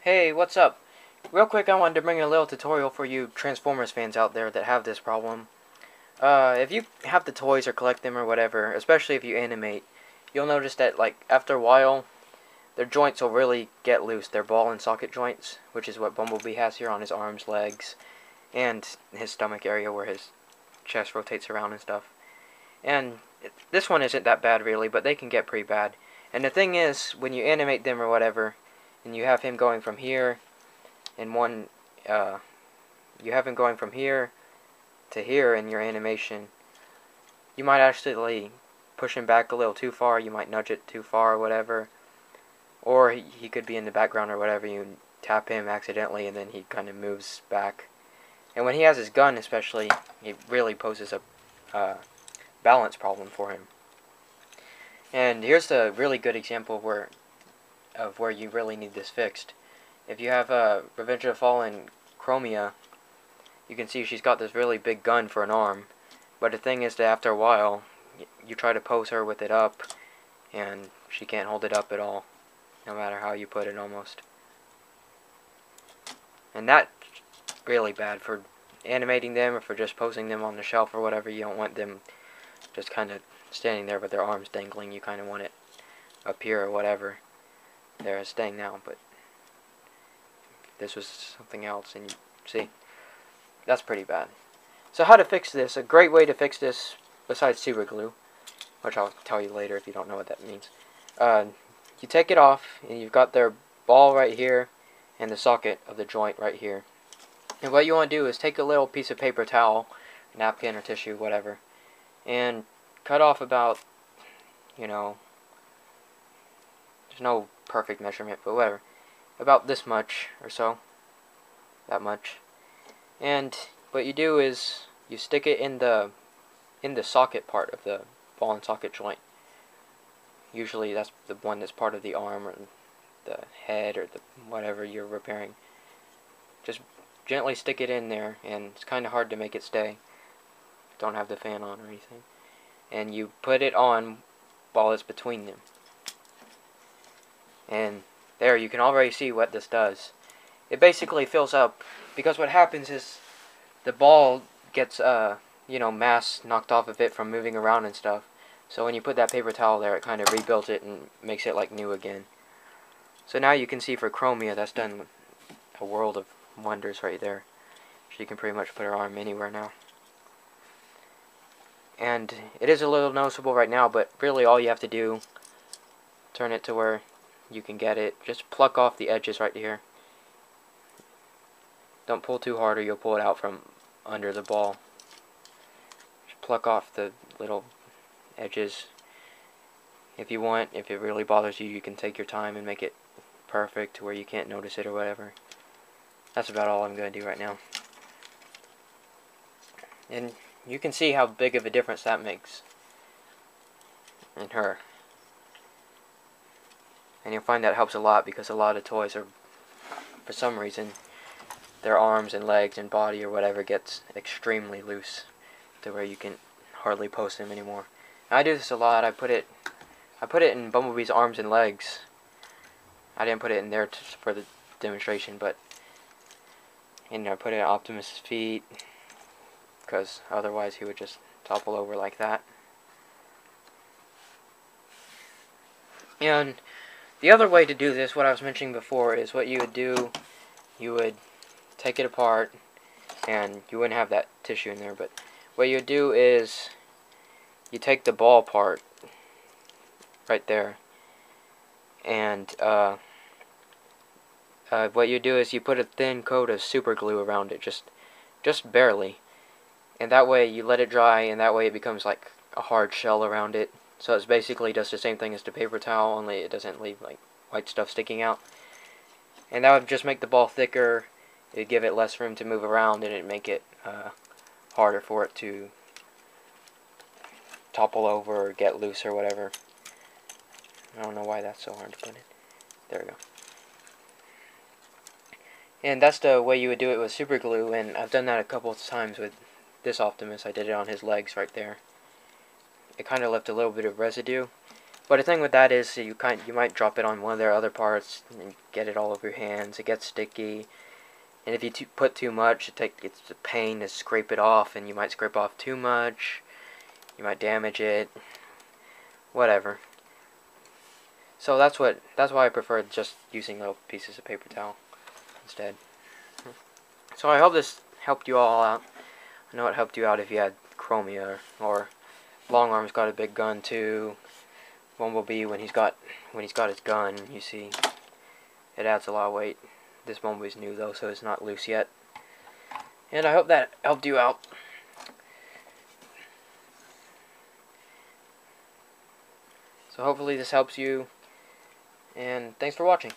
Hey, what's up? Real quick, I wanted to bring a little tutorial for you Transformers fans out there that have this problem. If you have the toys or collect them or whatever, especially if you animate, you'll notice that, like, after a while, their joints will really get loose. Their ball and socket joints, which is what Bumblebee has here on his arms, legs, and his stomach area where his chest rotates around and stuff. And this one isn't that bad, really, but they can get pretty bad. And the thing is, when you animate them or whatever, and you have him going from here in one, you have him going from here to here in your animation, you might actually push him back a little too far, you might nudge it too far or whatever, or he could be in the background or whatever, you tap him accidentally and then he kind of moves back. And when he has his gun especially, it really poses a balance problem for him. And here's a really good example where you really need this fixed. If you have Revenge of the Fallen Chromia, you can see she's got this really big gun for an arm. But the thing is that after a while, you try to pose her with it up, and she can't hold it up at all, no matter how you put it almost. And that's really bad for animating them or for just posing them on the shelf or whatever. You don't want them just kind of standing there with their arms dangling. You kind of want it up here or whatever. They're staying now, but this was something else, and you see, that's pretty bad. So how to fix this? A great way to fix this, besides super glue, which I'll tell you later if you don't know what that means. You take it off, and you've got their ball right here, and the socket of the joint right here. And what you want to do is take a little piece of paper towel, napkin or tissue, whatever, and cut off about, there's no perfect measurement, but whatever, about this much or so, that much. And what you do is you stick it in the socket part of the ball and socket joint. Usually that's the one that's part of the arm or the head or the whatever you're repairing. Just gently stick it in there, and it's kind of hard to make it stay. Don't have the fan on or anything. And you put it on while it's between them. And there, you can already see what this does. It basically fills up, because what happens is the ball gets, mass knocked off of it from moving around and stuff. So when you put that paper towel there, it kind of rebuilds it and makes it like new again. So now you can see for Chromia, that's done a world of wonders right there. She can pretty much put her arm anywhere now. And it is a little noticeable right now, but really all you have to do, turn it to where you can get it, just pluck off the edges right here. Don't pull too hard or you'll pull it out from under the ball. Just pluck off the little edges. If you want, if it really bothers you, you can take your time and make it perfect to where you can't notice it or whatever. That's about all I'm going to do right now. And you can see how big of a difference that makes in her. And you'll find that helps a lot, because a lot of toys are, for some reason, their arms and legs and body or whatever gets extremely loose to where you can hardly post them anymore. And I do this a lot. I put it in Bumblebee's arms and legs. I didn't put it in there for the demonstration, but I put it in Optimus's feet, because otherwise he would just topple over like that. And the other way to do this, what I was mentioning before, is what you would do, you would take it apart, and you wouldn't have that tissue in there, but what you would do is you take the ball part right there, and what you do is you put a thin coat of super glue around it, just barely, and that way you let it dry, and that way it becomes like a hard shell around it. So it's basically just the same thing as the paper towel, only it doesn't leave like white stuff sticking out. And that would just make the ball thicker, it would give it less room to move around, and it would make it harder for it to topple over or get loose or whatever. I don't know why that's so hard to put in. There we go. And that's the way you would do it with super glue, and I've done that a couple of times with this Optimus. I did it on his legs right there. It kind of left a little bit of residue, But the thing with that is you might drop it on one of their other parts and get it all over your hands. It gets sticky, and if you put too much, it's a pain to scrape it off, and you might scrape off too much. You might damage it. Whatever. So that's why I prefer just using little pieces of paper towel instead. So I hope this helped you all out. I know it helped you out if you had Chromia or Long Arm's got a big gun too. Bumblebee when he's got his gun, you see, it adds a lot of weight. This Bumblebee's new though, so it's not loose yet. And I hope that helped you out. So hopefully this helps you. And thanks for watching.